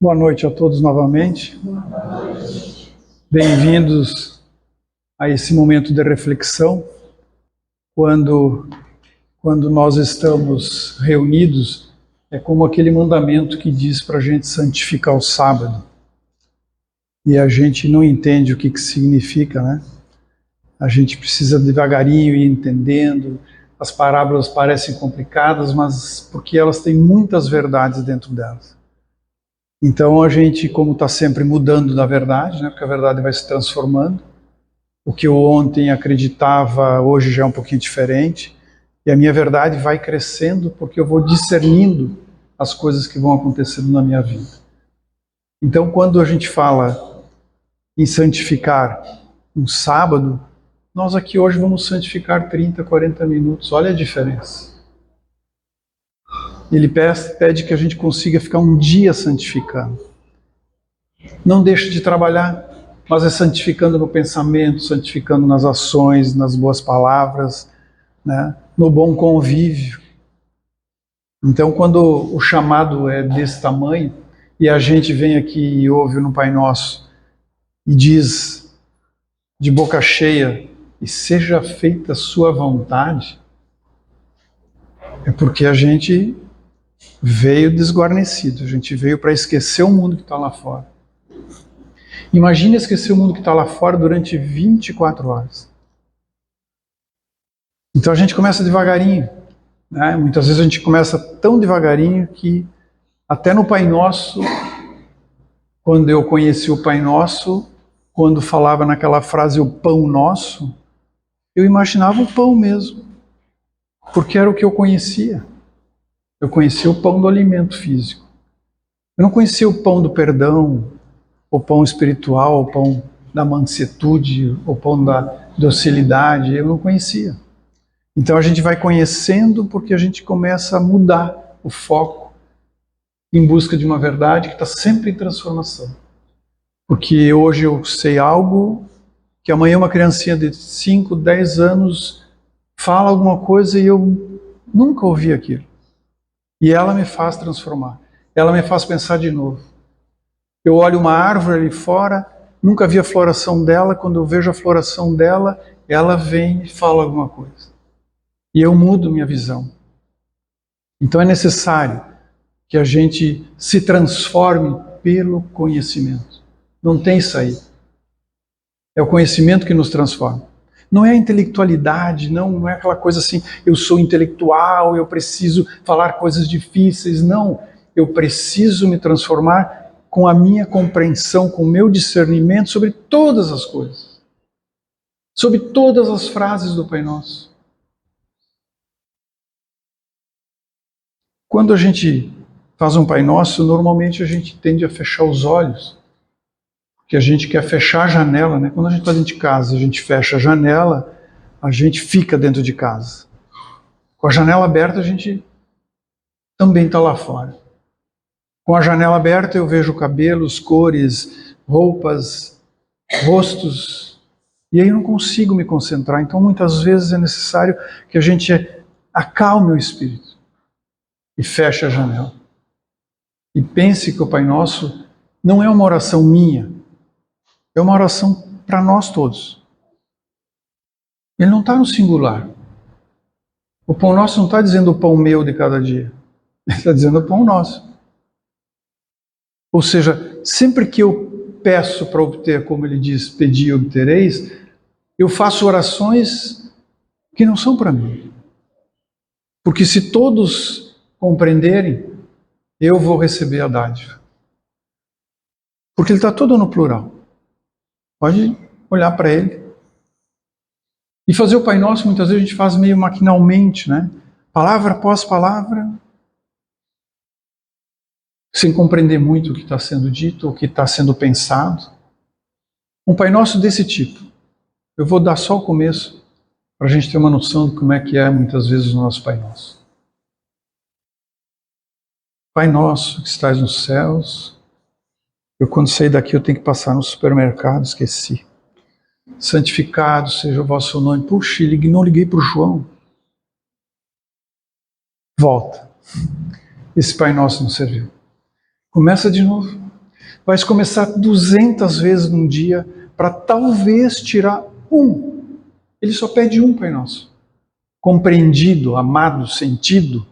Boa noite a todos novamente. Bem-vindos a esse momento de reflexão, quando nós estamos reunidos, é como aquele mandamento que diz para a gente santificar o sábado. E a gente não entende o que significa, né? A gente precisa devagarinho ir entendendo. As parábolas parecem complicadas, mas porque elas têm muitas verdades dentro delas. Então a gente, como está sempre mudando da verdade, né, porque a verdade vai se transformando, o que eu ontem acreditava, hoje já é um pouquinho diferente, e a minha verdade vai crescendo porque eu vou discernindo as coisas que vão acontecendo na minha vida. Então quando a gente fala em santificar um sábado, nós aqui hoje vamos santificar 30, 40 minutos, olha a diferença. Ele pede que a gente consiga ficar um dia santificando. Não deixe de trabalhar, mas é santificando no pensamento, santificando nas ações, nas boas palavras, né? No bom convívio. Então, quando o chamado é desse tamanho, e a gente vem aqui e ouve no Pai Nosso, e diz de boca cheia, e seja feita a sua vontade, é porque a gente veio desguarnecido, a gente veio para esquecer o mundo que está lá fora. Imagine esquecer o mundo que está lá fora durante 24 horas. Então a gente começa devagarinho, né? Muitas vezes a gente começa tão devagarinho que até no Pai Nosso, quando eu conheci o Pai Nosso, quando falava naquela frase o pão nosso, eu imaginava o pão mesmo, porque era o que eu conhecia. Eu conhecia o pão do alimento físico. Eu não conhecia o pão do perdão, o pão espiritual, o pão da mansuetude, o pão da docilidade, eu não conhecia. Então a gente vai conhecendo porque a gente começa a mudar o foco em busca de uma verdade que está sempre em transformação. Porque hoje eu sei algo que amanhã uma criancinha de 5, 10 anos fala alguma coisa e eu nunca ouvi aquilo. E ela me faz transformar. Ela me faz pensar de novo. Eu olho uma árvore ali fora, nunca vi a floração dela, quando eu vejo a floração dela, ela vem e fala alguma coisa. E eu mudo minha visão. Então é necessário que a gente se transforme pelo conhecimento. Não tem saída. É o conhecimento que nos transforma. Não é a intelectualidade, não é aquela coisa assim, eu sou intelectual, eu preciso falar coisas difíceis. Não, eu preciso me transformar com a minha compreensão, com o meu discernimento sobre todas as coisas. Sobre todas as frases do Pai Nosso. Quando a gente faz um Pai Nosso, normalmente a gente tende a fechar os olhos, porque a gente quer fechar a janela, né? Quando a gente está dentro de casa, a gente fecha a janela, a gente fica dentro de casa. Com a janela aberta, a gente também está lá fora. Com a janela aberta, eu vejo cabelos, cores, roupas, rostos, e aí eu não consigo me concentrar. Então, muitas vezes é necessário que a gente acalme o espírito e feche a janela. E pense que o Pai Nosso não é uma oração minha, é uma oração para nós todos. Ele não está no singular. O pão nosso não está dizendo o pão meu de cada dia. Ele está dizendo o pão nosso. Ou seja, sempre que eu peço para obter, como ele diz, pedi e obtereis, eu faço orações que não são para mim. Porque se todos compreenderem, eu vou receber a dádiva. Porque ele está todo no plural. Pode olhar para ele. E fazer o Pai Nosso, muitas vezes a gente faz meio maquinalmente, né? Palavra após palavra, sem compreender muito o que está sendo dito, o que está sendo pensado. Um Pai Nosso desse tipo. Eu vou dar só o começo, para a gente ter uma noção de como é que é, muitas vezes, o nosso Pai Nosso. Pai Nosso, que estás nos céus, eu quando sair daqui eu tenho que passar no supermercado, esqueci. Santificado seja o vosso nome. Puxa, não liguei para o João. Volta. Esse Pai Nosso não serviu. Começa de novo. Vai começar 200 vezes num dia para talvez tirar um. Ele só pede um Pai Nosso. Compreendido, amado, sentido,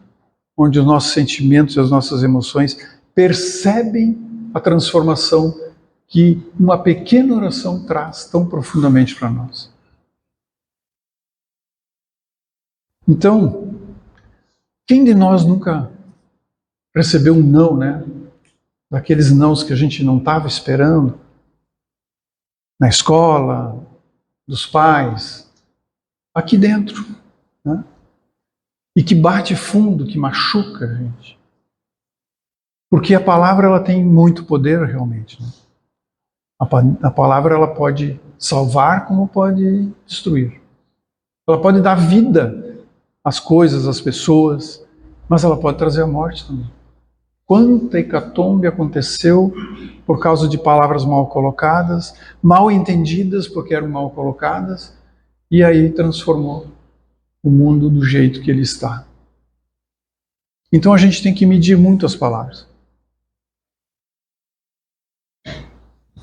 onde os nossos sentimentos e as nossas emoções percebem a transformação que uma pequena oração traz tão profundamente para nós. Então, quem de nós nunca recebeu um não, né? Daqueles nãos que a gente não estava esperando, na escola, dos pais, aqui dentro, né? E que bate fundo, que machuca a gente. Porque a palavra ela tem muito poder realmente, né? A palavra ela pode salvar como pode destruir. Ela pode dar vida às coisas, às pessoas, mas ela pode trazer a morte também. Quanta hecatombe aconteceu por causa de palavras mal colocadas, mal entendidas porque eram mal colocadas, e aí transformou o mundo do jeito que ele está. Então a gente tem que medir muito as palavras.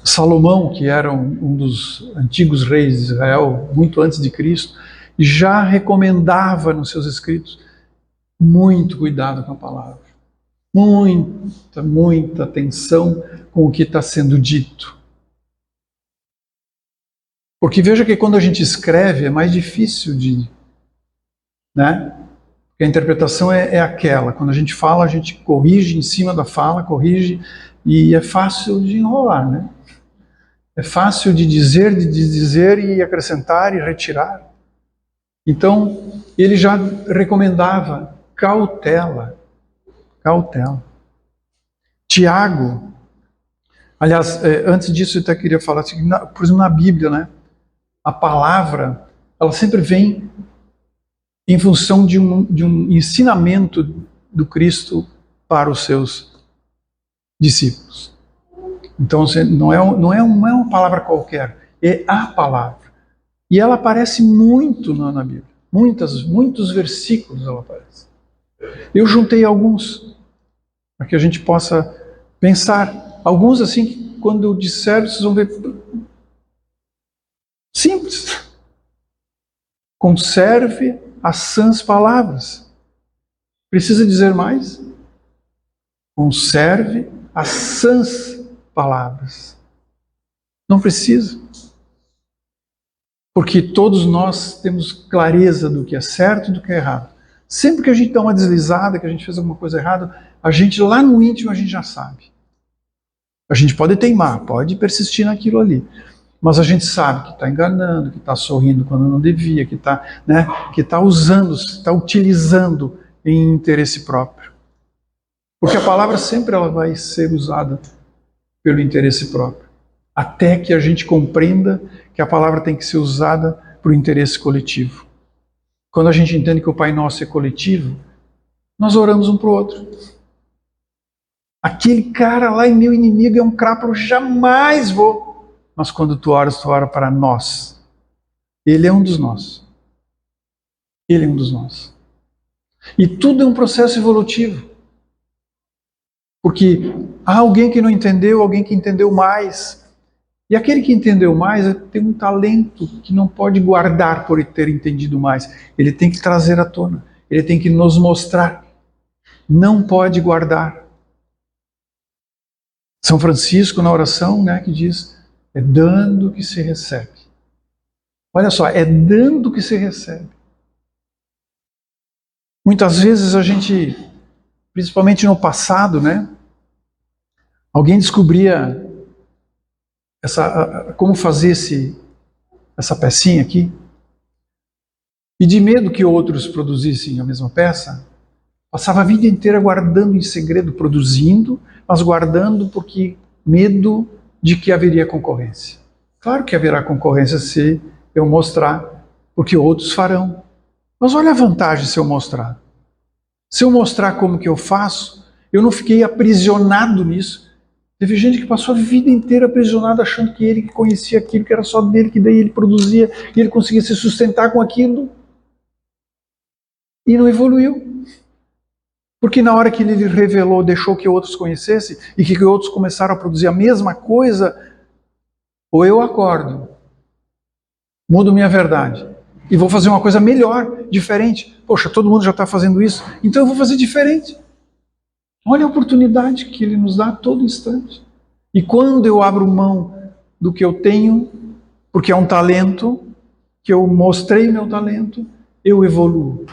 Salomão, que era um dos antigos reis de Israel, muito antes de Cristo, já recomendava nos seus escritos muito cuidado com a palavra. Muita atenção com o que está sendo dito. Porque veja que quando a gente escreve é mais difícil de... né? Porque a interpretação é aquela. Quando a gente fala, a gente corrige em cima da fala, corrige, e é fácil de enrolar, né? É fácil de dizer e acrescentar e retirar. Então, ele já recomendava cautela. Cautela. Tiago, aliás, antes disso eu até queria falar assim, por exemplo, na Bíblia, né? A palavra, ela sempre vem em função de um ensinamento do Cristo para os seus discípulos. Então, não é uma palavra qualquer, é a palavra. E ela aparece muito na Bíblia. Muitos versículos ela aparece. Eu juntei alguns, para que a gente possa pensar. Alguns, assim, que quando eu disser, vocês vão ver. Simples. Conserve as sãs palavras. Precisa dizer mais? Conserve as sãs palavras. Não precisa. Porque todos nós temos clareza do que é certo e do que é errado. Sempre que a gente dá uma deslizada, que a gente fez alguma coisa errada, a gente lá no íntimo a gente já sabe. A gente pode teimar, pode persistir naquilo ali. Mas a gente sabe que está enganando, que está sorrindo quando não devia, que está usando, está utilizando em interesse próprio. Porque a palavra sempre ela vai ser usada pelo interesse próprio. Até que a gente compreenda que a palavra tem que ser usada para o interesse coletivo. Quando a gente entende que o Pai Nosso é coletivo, nós oramos um para o outro. Aquele cara lá é meu inimigo, é um crápula, jamais vou. Mas quando tu ora para nós. Ele é um dos nossos. Ele é um dos nossos. E tudo é um processo evolutivo. Porque há alguém que não entendeu, alguém que entendeu mais. E aquele que entendeu mais tem um talento que não pode guardar por ter entendido mais. Ele tem que trazer à tona. Ele tem que nos mostrar. Não pode guardar. São Francisco, na oração, né, que diz, é dando que se recebe. Olha só, é dando que se recebe. Muitas vezes a gente, principalmente no passado, né, alguém descobria como fazer essa pecinha aqui, e de medo que outros produzissem a mesma peça, passava a vida inteira guardando em segredo, produzindo, mas guardando porque medo de que haveria concorrência. Claro que haverá concorrência se eu mostrar, porque outros farão. Mas olha a vantagem se eu mostrar. Se eu mostrar como que eu faço, eu não fiquei aprisionado nisso. Teve gente que passou a vida inteira aprisionada achando que ele que conhecia aquilo, que era só dele, que daí ele produzia e ele conseguia se sustentar com aquilo. E não evoluiu. Porque na hora que ele revelou, deixou que outros conhecessem e que outros começaram a produzir a mesma coisa, ou eu acordo, mudo minha verdade e vou fazer uma coisa melhor, diferente. Poxa, todo mundo já está fazendo isso, então eu vou fazer diferente. Olha a oportunidade que ele nos dá a todo instante. E quando eu abro mão do que eu tenho, porque é um talento, que eu mostrei meu talento, eu evoluo,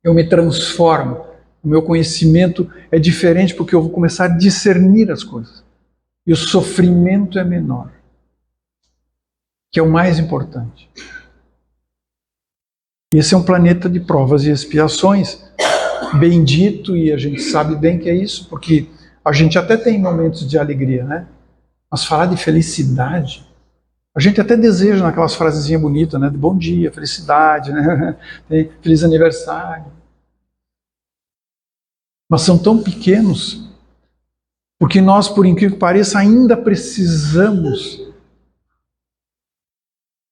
eu me transformo. O meu conhecimento é diferente porque eu vou começar a discernir as coisas. E o sofrimento é menor, que é o mais importante. E esse é um planeta de provas e expiações, bendito, e a gente sabe bem que é isso, porque a gente até tem momentos de alegria, né? Mas falar de felicidade, a gente até deseja naquelas frasezinhas bonitas, né? De bom dia, felicidade, né? Feliz aniversário. Mas são tão pequenos, porque nós, por incrível que pareça, ainda precisamos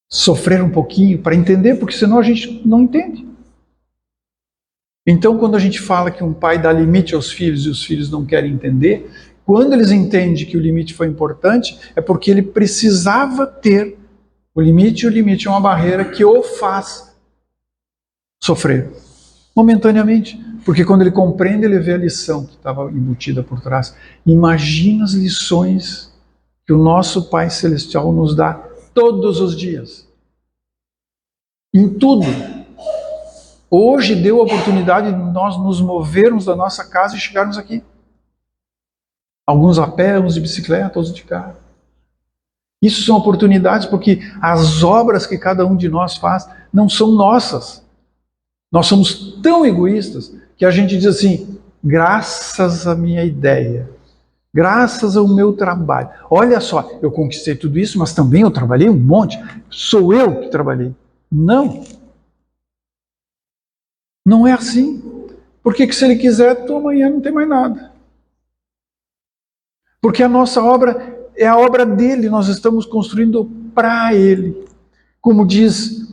sofrer um pouquinho para entender, porque senão a gente não entende. Então, quando a gente fala que um pai dá limite aos filhos e os filhos não querem entender, quando eles entendem que o limite foi importante, é porque ele precisava ter o limite, e o limite é uma barreira que o faz sofrer momentaneamente. Porque quando ele compreende, ele vê a lição que estava embutida por trás. Imagina as lições que o nosso Pai Celestial nos dá todos os dias. Em tudo. Hoje deu a oportunidade de nós nos movermos da nossa casa e chegarmos aqui. Alguns a pé, uns de bicicleta, outros de carro. Isso são oportunidades porque as obras que cada um de nós faz não são nossas. Nós somos tão egoístas que a gente diz assim, graças à minha ideia, graças ao meu trabalho. Olha só, eu conquistei tudo isso, mas também eu trabalhei um monte. Sou eu que trabalhei. Não. Não é assim. Porque se ele quiser, tu amanhã não tem mais nada. Porque a nossa obra é a obra dele, nós estamos construindo para ele. Como diz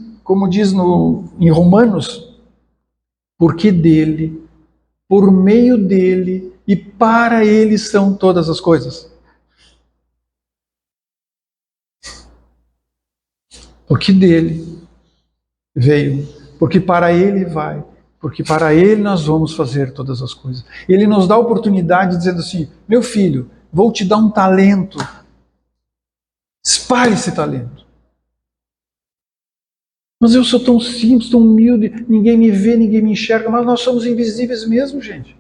em Romanos, porque dele, por meio dele e para ele são todas as coisas. Porque dele veio, porque para ele vai, porque para ele nós vamos fazer todas as coisas. Ele nos dá a oportunidade dizendo assim, meu filho, vou te dar um talento, espalhe esse talento. Mas eu sou tão simples, tão humilde, ninguém me vê, ninguém me enxerga, mas nós somos invisíveis mesmo, gente.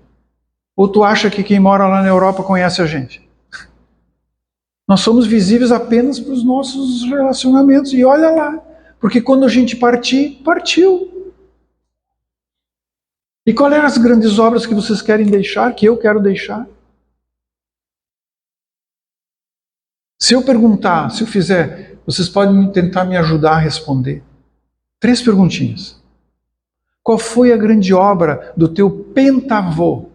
Ou tu acha que quem mora lá na Europa conhece a gente? Nós somos visíveis apenas para os nossos relacionamentos. E olha lá, porque quando a gente partir, partiu. E quais são as grandes obras que vocês querem deixar, que eu quero deixar? Se eu perguntar, se eu fizer, vocês podem tentar me ajudar a responder. 3 perguntinhas. Qual foi a grande obra do teu pentavô?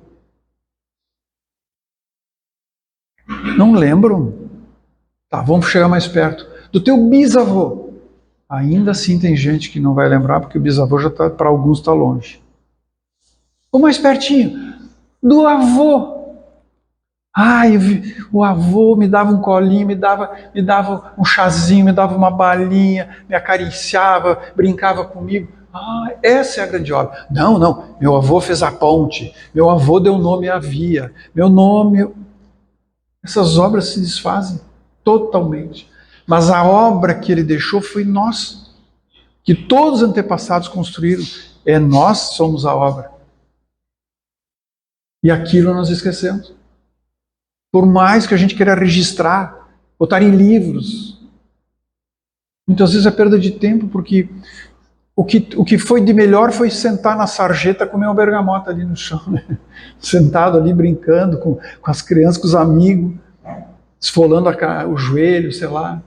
Não lembram? Tá, vamos chegar mais perto. Do teu bisavô. Ainda assim tem gente que não vai lembrar, porque o bisavô já tá, para alguns está longe. O mais pertinho. Do avô. Ai, o avô me dava um colinho, me dava um chazinho, me dava uma balinha, me acariciava, brincava comigo. Ah, essa é a grande obra. Não, meu avô fez a ponte, meu avô deu nome à via, meu nome... Essas obras se desfazem totalmente. Mas a obra que ele deixou foi nossa, que todos os antepassados construíram. É nós somos a obra. E aquilo nós esquecemos. Por mais que a gente queira registrar, botar em livros, muitas vezes é perda de tempo, porque o que foi de melhor foi sentar na sarjeta, comer uma bergamota ali no chão, né? Sentado ali brincando com as crianças, com os amigos, esfolando o joelho, sei lá,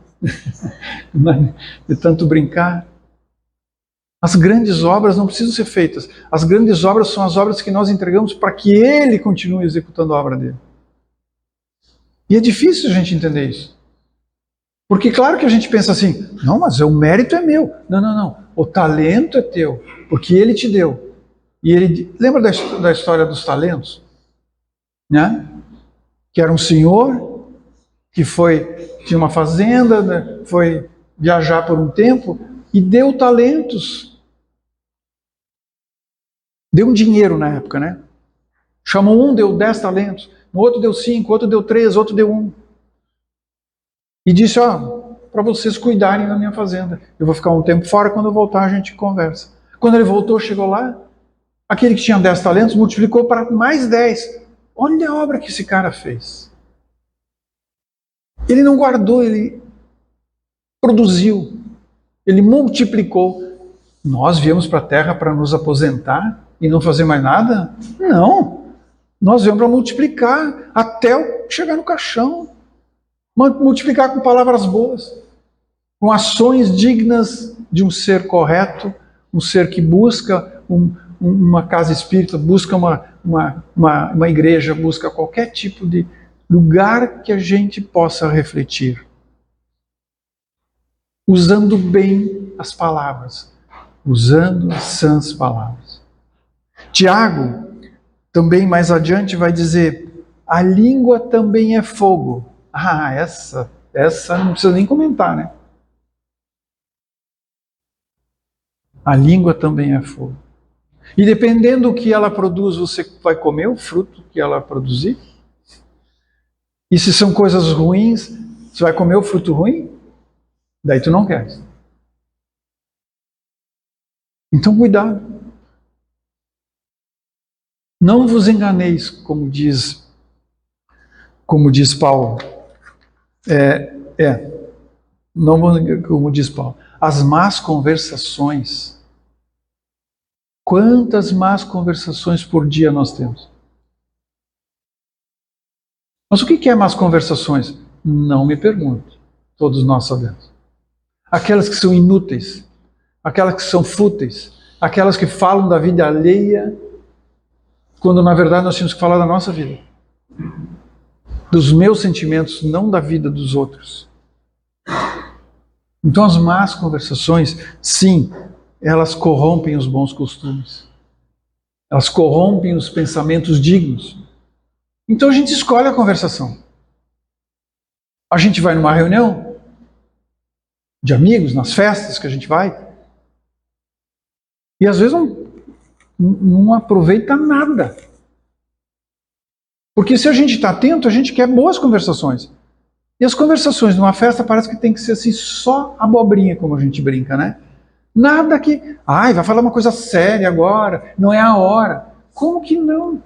de tanto brincar. As grandes obras não precisam ser feitas. As grandes obras são as obras que nós entregamos para que Ele continue executando a obra dele. E é difícil a gente entender isso. Porque claro que a gente pensa assim, não, mas o mérito é meu. Não. O talento é teu, porque Ele te deu. E ele lembra da história dos talentos, né? Que era um senhor que tinha uma fazenda, né? Foi viajar por um tempo e deu talentos. Deu um dinheiro na época, né? Chamou um, deu 10 talentos. O outro deu 5, outro deu 3, outro deu 1. E disse, para vocês cuidarem da minha fazenda. Eu vou ficar um tempo fora, quando eu voltar a gente conversa. Quando ele voltou, chegou lá, aquele que tinha 10 talentos multiplicou para mais 10. Olha a obra que esse cara fez. Ele não guardou, ele produziu. Ele multiplicou. Nós viemos para a Terra para nos aposentar e não fazer mais nada? Não. Nós viemos para multiplicar até chegar no caixão. Multiplicar com palavras boas, com ações dignas de um ser correto, um ser que busca uma casa espírita, busca uma igreja, busca qualquer tipo de lugar que a gente possa refletir. Usando bem as palavras, usando as sãs palavras. Tiago, também mais adiante, vai dizer: a língua também é fogo. Essa não precisa nem comentar, né? A língua também é fogo. E dependendo do que ela produz, você vai comer o fruto que ela produzir. E se são coisas ruins, você vai comer o fruto ruim? Daí tu não quer. Então cuidado. Não vos enganeis, como diz Paulo. Não como diz Paulo. As más conversações. Quantas más conversações por dia nós temos? Mas o que é más conversações? Não me pergunte. Todos nós sabemos. Aquelas que são inúteis, aquelas que são fúteis, aquelas que falam da vida alheia, quando na verdade nós tínhamos que falar da nossa vida. Dos meus sentimentos, não da vida dos outros. Então as más conversações, sim, elas corrompem os bons costumes. Elas corrompem os pensamentos dignos. Então a gente escolhe a conversação. A gente vai numa reunião de amigos, nas festas que a gente vai, e às vezes não aproveita nada. Porque se a gente está atento, a gente quer boas conversações. E as conversações numa festa parece que tem que ser assim, só abobrinha, como a gente brinca, né? Nada que, vai falar uma coisa séria agora, não é a hora. Como que não?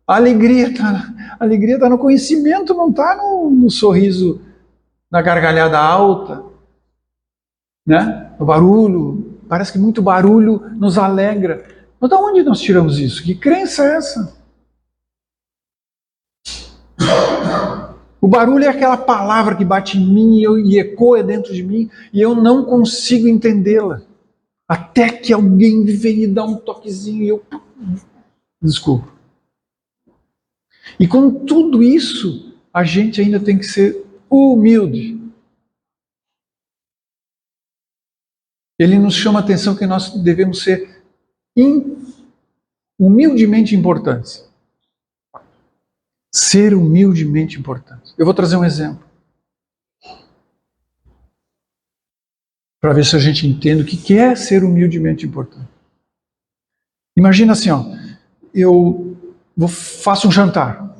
A alegria tá no conhecimento, não está no sorriso, na gargalhada alta, né? No barulho. Parece que muito barulho nos alegra. Mas de onde nós tiramos isso? Que crença é essa? O barulho é aquela palavra que bate em mim e ecoa dentro de mim e eu não consigo entendê-la. Até que alguém vem e dá um toquezinho e eu desculpo. E com tudo isso, a gente ainda tem que ser humilde. Ele nos chama a atenção que nós devemos ser humildemente importantes. Ser humildemente importantes. Eu vou trazer um exemplo. Para ver se a gente entende o que é ser humildemente importante. Imagina assim, eu faço um jantar.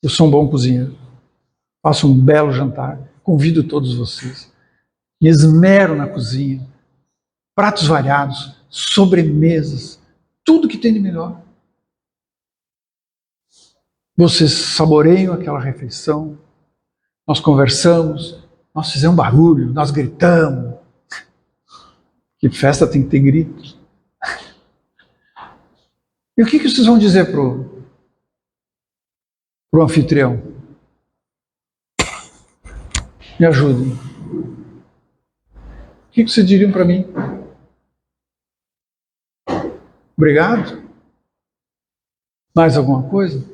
Eu sou um bom cozinheiro. Faço um belo jantar. Convido todos vocês. Me esmero na cozinha. Pratos variados, sobremesas, tudo que tem de melhor. Vocês saboreiam aquela refeição. Nós conversamos. Nós fizemos barulho. Nós gritamos. Que festa tem que ter gritos. E o que vocês vão dizer pro anfitrião? Me ajudem. O que vocês diriam para mim? Obrigado? Mais alguma coisa?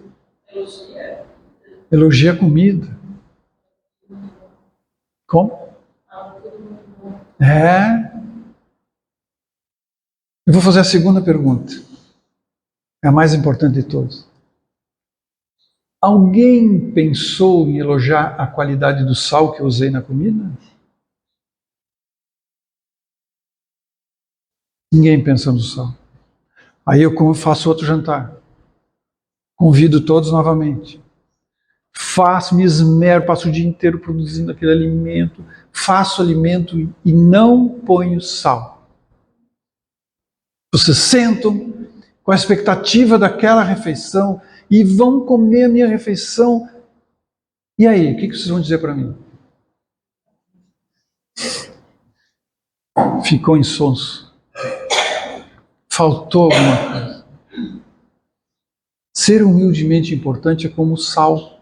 Elogia a comida. Como? Eu vou fazer a segunda pergunta. É a mais importante de todos. Alguém pensou em elogiar a qualidade do sal que eu usei na comida? Ninguém pensa no sal. Aí eu faço outro jantar. Convido todos novamente. Faço, me esmero, passo o dia inteiro produzindo aquele alimento, faço alimento e não ponho sal. Vocês sentam com a expectativa daquela refeição e vão comer a minha refeição. E aí, o que vocês vão dizer para mim? Ficou insonso. Faltou alguma coisa. Ser humildemente importante é como o sal.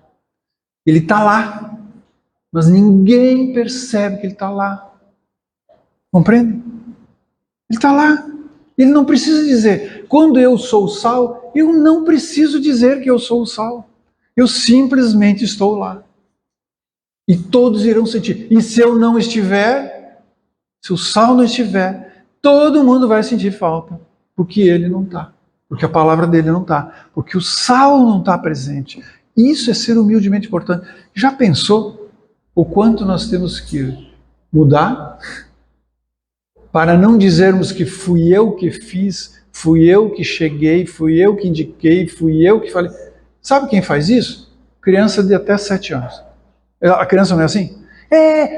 Ele está lá, mas ninguém percebe que ele está lá. Compreende? Ele está lá. Ele não precisa dizer, quando eu sou o sal, eu não preciso dizer que eu sou o sal. Eu simplesmente estou lá. E todos irão sentir. E se eu não estiver, se o sal não estiver, todo mundo vai sentir falta. Porque ele não está. Porque a palavra dele não está. Porque o sal não está presente. Isso é ser humildemente importante. Já pensou o quanto nós temos que mudar para não dizermos que fui eu que fiz, fui eu que cheguei, fui eu que indiquei, fui eu que falei. Sabe quem faz isso? Criança de até 7 anos. A criança não é assim?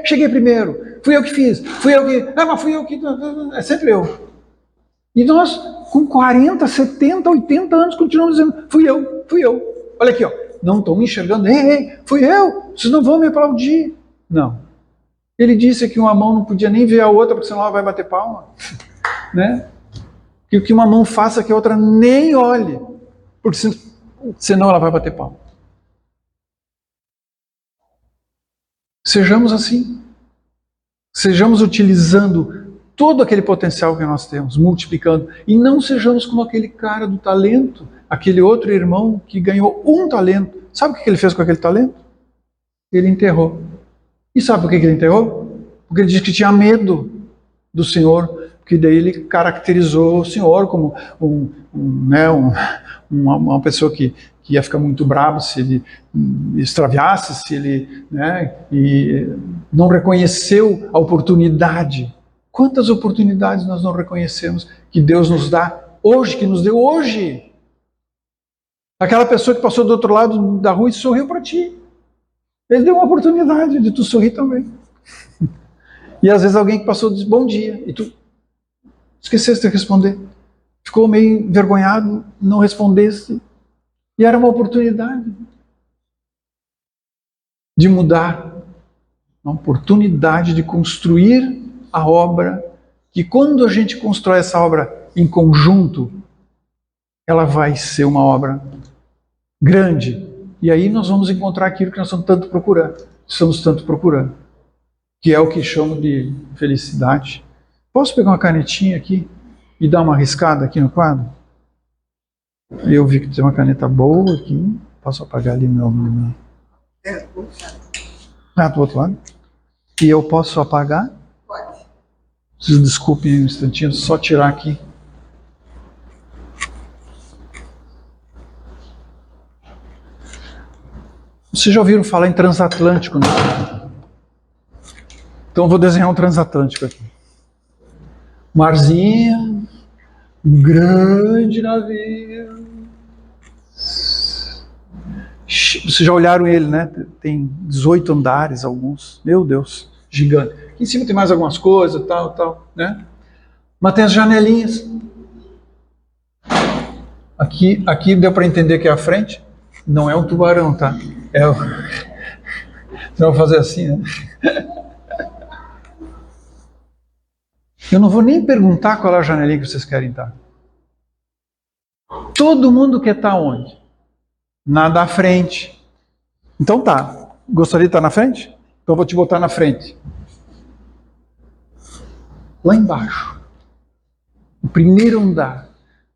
Cheguei primeiro, fui eu que fiz, fui eu que... mas fui eu que... É sempre eu. E nós, com 40, 70, 80 anos, continuamos dizendo, fui eu. Olha aqui, ó. Não estão me enxergando. Fui eu. Vocês não vão me aplaudir. Não. Ele disse que uma mão não podia nem ver a outra, porque senão ela vai bater palma. Né? Que o que uma mão faça, que a outra nem olhe. Porque senão ela vai bater palma. Sejamos assim. Sejamos utilizando todo aquele potencial que nós temos, multiplicando. E não sejamos como aquele cara do talento, aquele outro irmão que ganhou um talento. Sabe o que ele fez com aquele talento? Ele enterrou. E sabe por que ele enterrou? Porque ele disse que tinha medo do Senhor, porque daí ele caracterizou o Senhor como uma pessoa que ia ficar muito bravo se ele extraviasse, se ele e não reconheceu a oportunidade. Quantas oportunidades nós não reconhecemos que Deus nos dá hoje, que nos deu hoje? Aquela pessoa que passou do outro lado da rua e sorriu para ti. Ele deu uma oportunidade de tu sorrir também. E às vezes alguém que passou diz bom dia e tu esqueceste de responder. Ficou meio envergonhado, não respondeste. E era uma oportunidade de mudar, uma oportunidade de construir a obra, que quando a gente constrói essa obra em conjunto, ela vai ser uma obra grande. E aí nós vamos encontrar aquilo que nós estamos tanto procurando, que é o que chamo de felicidade. Posso pegar uma canetinha aqui e dar uma riscada aqui no quadro? Eu vi que tem uma caneta boa aqui. Posso apagar ali meu... do outro lado? E eu posso apagar? Pode. Vocês desculpem um instantinho, só tirar aqui. Vocês já ouviram falar em transatlântico, né? Então eu vou desenhar um transatlântico aqui. Marzinho, um grande navio. Vocês já olharam ele, né? Tem 18 andares, alguns. Meu Deus, gigante. Aqui em cima tem mais algumas coisas, tal, né? Mas tem as janelinhas. Aqui deu para entender que é a frente. Não é um tubarão, tá? Então eu vou fazer assim, né? Eu não vou nem perguntar qual é a janelinha que vocês querem estar. Todo mundo quer estar onde? Nada à frente. Então tá. Gostaria de estar na frente? Então eu vou te botar na frente. Lá embaixo. O primeiro andar.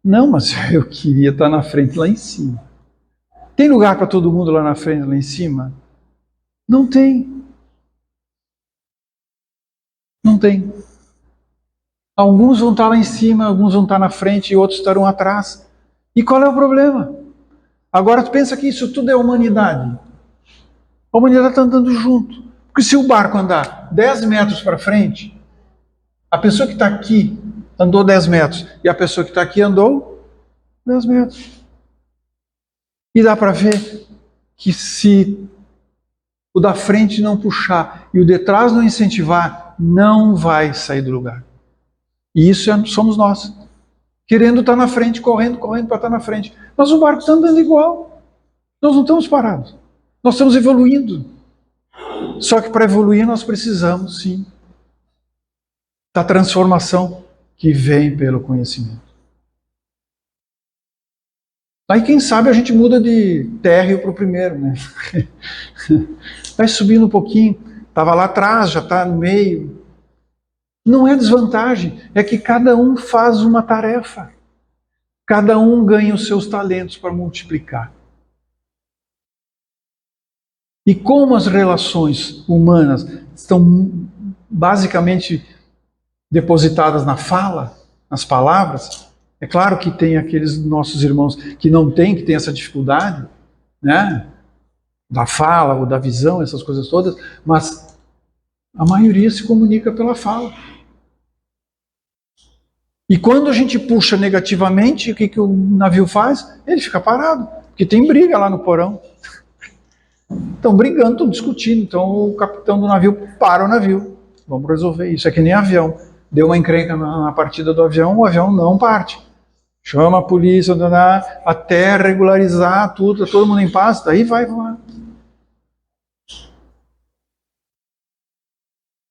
Não, mas eu queria estar na frente, lá em cima. Tem lugar para todo mundo lá na frente, lá em cima? Não tem. Não tem. Alguns vão estar lá em cima, alguns vão estar na frente e outros estarão atrás. E qual é o problema? Agora tu pensa que isso tudo é humanidade. A humanidade está andando junto. Porque se o barco andar 10 metros para frente, a pessoa que está aqui andou 10 metros e a pessoa que está aqui andou 10 metros. E dá para ver que se o da frente não puxar e o de trás não incentivar, não vai sair do lugar. E isso somos nós. Querendo estar na frente, correndo para estar na frente. Mas o barco está andando igual. Nós não estamos parados. Nós estamos evoluindo. Só que para evoluir nós precisamos, sim, da transformação que vem pelo conhecimento. Aí quem sabe a gente muda de térreo para o primeiro, né? Vai subindo um pouquinho. Estava lá atrás, já está no meio. Não é desvantagem, é que cada um faz uma tarefa. Cada um ganha os seus talentos para multiplicar. E como as relações humanas estão basicamente depositadas na fala, nas palavras, é claro que tem aqueles nossos irmãos que não têm, que têm essa dificuldade, né? Da fala ou da visão, essas coisas todas, mas a maioria se comunica pela fala. E quando a gente puxa negativamente, o que o navio faz? Ele fica parado, porque tem briga lá no porão. Estão brigando, estão discutindo, então o capitão do navio para o navio. Vamos resolver isso, é que nem avião. Deu uma encrenca na partida do avião, o avião não parte. Chama a polícia, até regularizar tudo, todo mundo em paz, daí vai voar.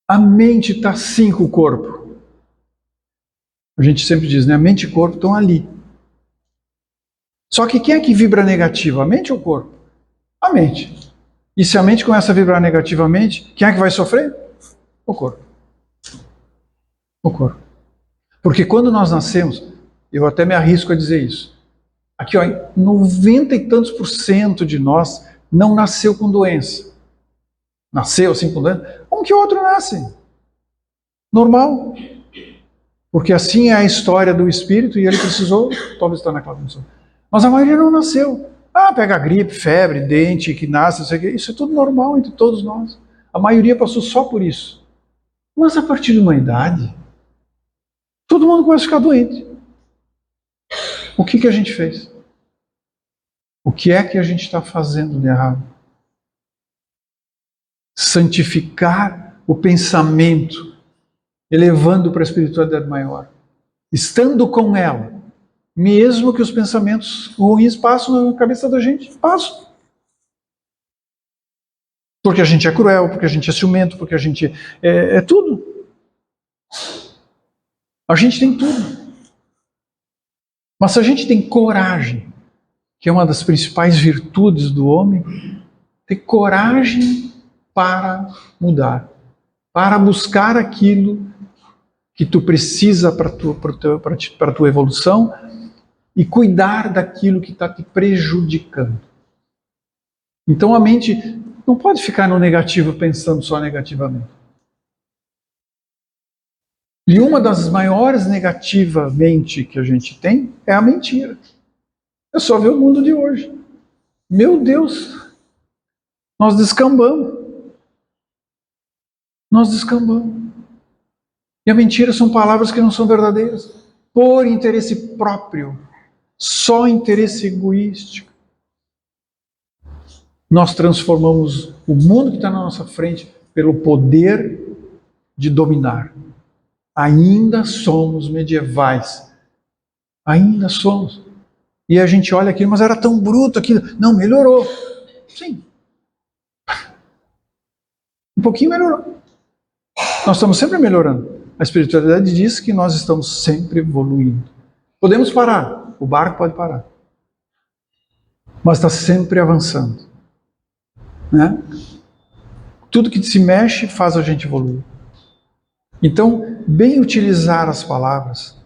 A mente está sim com o corpo. A gente sempre diz, né? A mente e o corpo estão ali. Só que quem é que vibra negativo? A mente ou o corpo? A mente. E se a mente começa a vibrar negativamente, quem é que vai sofrer? O corpo. O corpo. Porque quando nós nascemos, eu até me arrisco a dizer isso. Aqui, ó, 90 e tantos % de nós não nasceu com doença. Nasceu assim com doença. Um que o outro nasce. Normal. Porque assim é a história do espírito e ele precisou, talvez estar naquela condição. Mas a maioria não nasceu. Ah, pega gripe, febre, dente, que nasce, isso, isso é tudo normal entre todos nós. A maioria passou só por isso. Mas a partir de uma idade, todo mundo começa a ficar doente. O que a gente fez? O que é que a gente está fazendo de errado? Santificar o pensamento, elevando para a espiritualidade maior. Estando com ela, mesmo que os pensamentos ruins passam na cabeça da gente, passam. Porque a gente é cruel, porque a gente é ciumento, porque a gente é tudo. A gente tem tudo. Mas se a gente tem coragem, que é uma das principais virtudes do homem, ter coragem para mudar, para buscar aquilo que tu precisa para a tua evolução e cuidar daquilo que está te prejudicando. Então a mente não pode ficar no negativo pensando só negativamente. E uma das maiores negativamente que a gente tem é a mentira. É só ver o mundo de hoje. Meu Deus, nós descambamos. Nós descambamos. E a mentira são palavras que não são verdadeiras. Por interesse próprio. Só interesse egoístico. Nós transformamos o mundo que está na nossa frente pelo poder de dominar. Ainda somos medievais. Ainda somos. E a gente olha aquilo, mas era tão bruto aquilo. Não, melhorou. Sim. Um pouquinho melhorou. Nós estamos sempre melhorando. A espiritualidade diz que nós estamos sempre evoluindo. Podemos parar. O barco pode parar. Mas está sempre avançando. Né? Tudo que se mexe faz a gente evoluir. Então, bem utilizar as palavras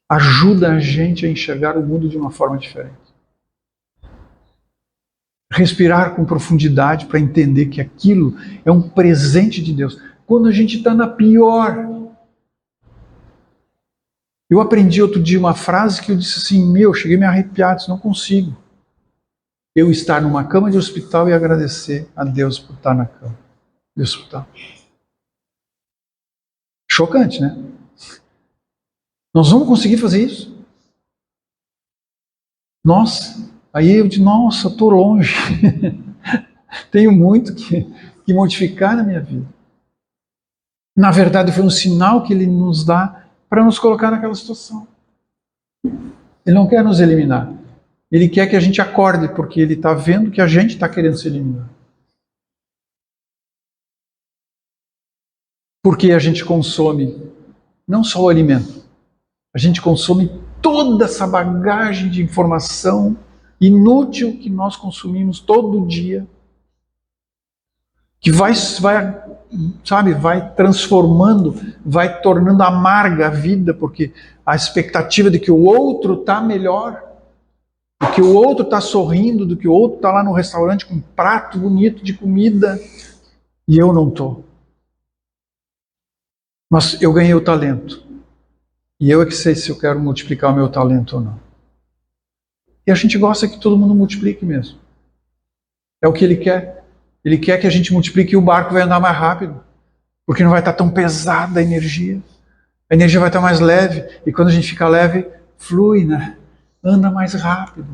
ajuda a gente a enxergar o mundo de uma forma diferente. Respirar com profundidade para entender que aquilo é um presente de Deus. Quando a gente está na pior Eu aprendi outro dia uma frase que eu disse assim, cheguei a me arrepiar, disse, não consigo. Eu estar numa cama de hospital e agradecer a Deus por estar na cama de hospital. Chocante, né? Nós vamos conseguir fazer isso? Nossa, aí eu disse, nossa, estou longe. Tenho muito que modificar na minha vida. Na verdade, foi um sinal que Ele nos dá para nos colocar naquela situação. Ele não quer nos eliminar. Ele quer que a gente acorde, porque Ele está vendo que a gente está querendo se eliminar. Porque a gente consome não só o alimento, a gente consome toda essa bagagem de informação inútil que nós consumimos todo dia, que vai transformando, vai tornando amarga a vida, porque a expectativa de que o outro está melhor, do que o outro está sorrindo, do que o outro está lá no restaurante com um prato bonito de comida, e eu não estou. Mas eu ganhei o talento. E eu é que sei se eu quero multiplicar o meu talento ou não. E a gente gosta que todo mundo multiplique mesmo. É o que Ele quer. Ele quer que a gente multiplique e o barco vai andar mais rápido. Porque não vai estar tão pesada a energia. A energia vai estar mais leve. E quando a gente fica leve, flui, né? Anda mais rápido.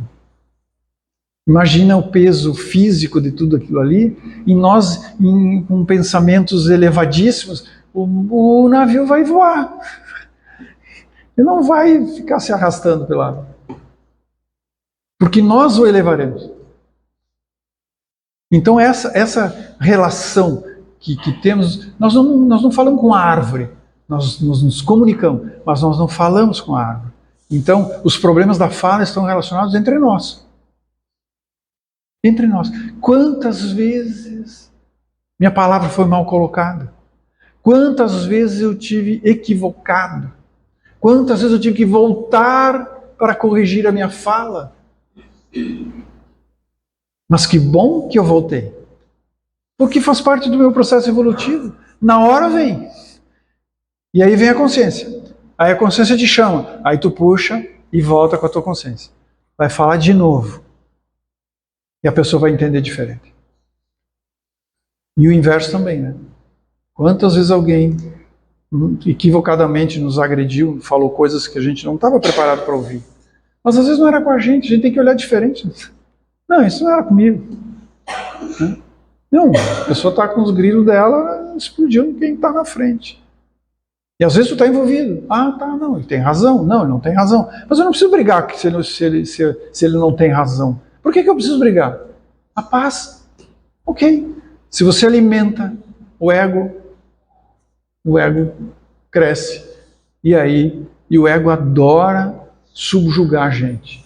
Imagina o peso físico de tudo aquilo ali. E nós, com pensamentos elevadíssimos, o navio vai voar. Ele não vai ficar se arrastando pela água. Porque nós o elevaremos. Então essa relação que temos, nós não falamos com a árvore, nós nos comunicamos, mas nós não falamos com a árvore. Então os problemas da fala estão relacionados entre nós. Entre nós. Quantas vezes minha palavra foi mal colocada? Quantas vezes eu tive equivocado? Quantas vezes eu tive que voltar para corrigir a minha fala? Mas que bom que eu voltei. Porque faz parte do meu processo evolutivo. Na hora vem. E aí vem a consciência. Aí a consciência te chama. Aí tu puxa e volta com a tua consciência. Vai falar de novo. E a pessoa vai entender diferente. E o inverso também, né? Quantas vezes alguém equivocadamente nos agrediu, falou coisas que a gente não estava preparado para ouvir. Mas às vezes não era com a gente tem que olhar diferente. Não, isso não era comigo. Não, a pessoa está com os grilos dela, explodiu em quem está na frente. E às vezes tu está envolvido. Ah, tá, não, ele tem razão. Não, ele não tem razão. Mas eu não preciso brigar se ele não tem razão. Por que eu preciso brigar? A paz. Ok. Se você alimenta o ego cresce. E o ego adora subjugar a gente.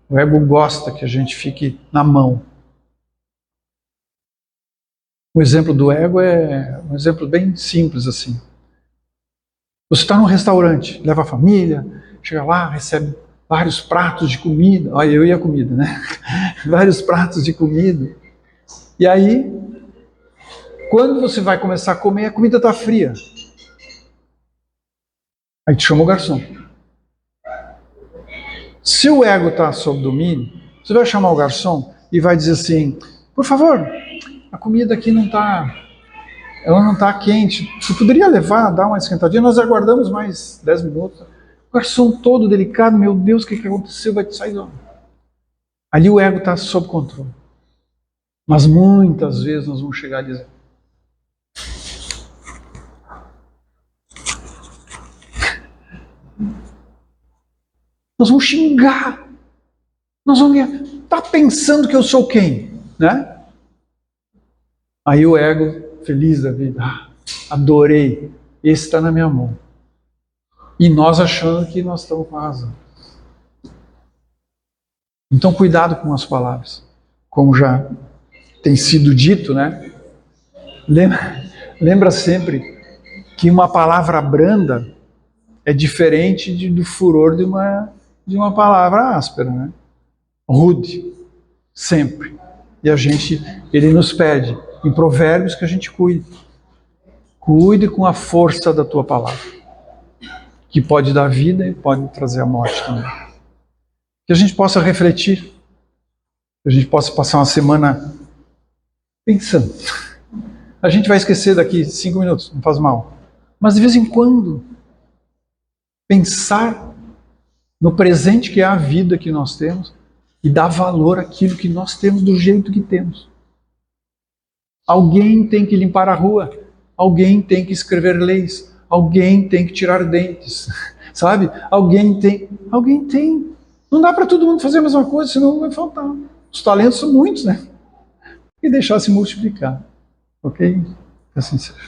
O ego gosta que a gente fique na mão. O exemplo do ego é um exemplo bem simples assim. Você está num restaurante, leva a família, chega lá, recebe vários pratos de comida. Olha, eu e a comida, né? Vários pratos de comida. E aí, quando você vai começar a comer, a comida está fria. Aí te chama o garçom. Se o ego está sob domínio, você vai chamar o garçom e vai dizer assim, por favor, a comida aqui ela não está quente. Você poderia levar, dar uma esquentadinha? Nós aguardamos mais 10 minutos. O garçom todo delicado, meu Deus, o que aconteceu? Vai te sair. Ali o ego está sob controle. Mas muitas vezes nós vamos chegar a dizer, nós vamos xingar. Nós vamos... Tá pensando que eu sou quem? Né? Aí o ego, feliz da vida, adorei, esse está na minha mão. E nós achando que nós estamos com a razão. Então cuidado com as palavras. Como já tem sido dito, né? Lembra sempre que uma palavra branda é diferente do furor de uma palavra áspera, né? Rude, sempre. E ele nos pede, em Provérbios, que a gente cuide. Cuide com a força da tua palavra. que pode dar vida e pode trazer a morte também. Que a gente possa refletir, que a gente possa passar uma semana pensando. A gente vai esquecer daqui 5 minutos, não faz mal. Mas de vez em quando, pensar no presente que é a vida que nós temos e dar valor àquilo que nós temos do jeito que temos. Alguém tem que limpar a rua, alguém tem que escrever leis, alguém tem que tirar dentes, sabe? Alguém tem. Não dá para todo mundo fazer a mesma coisa, senão vai faltar. Os talentos são muitos, né? E deixar se multiplicar, ok? Assim seja.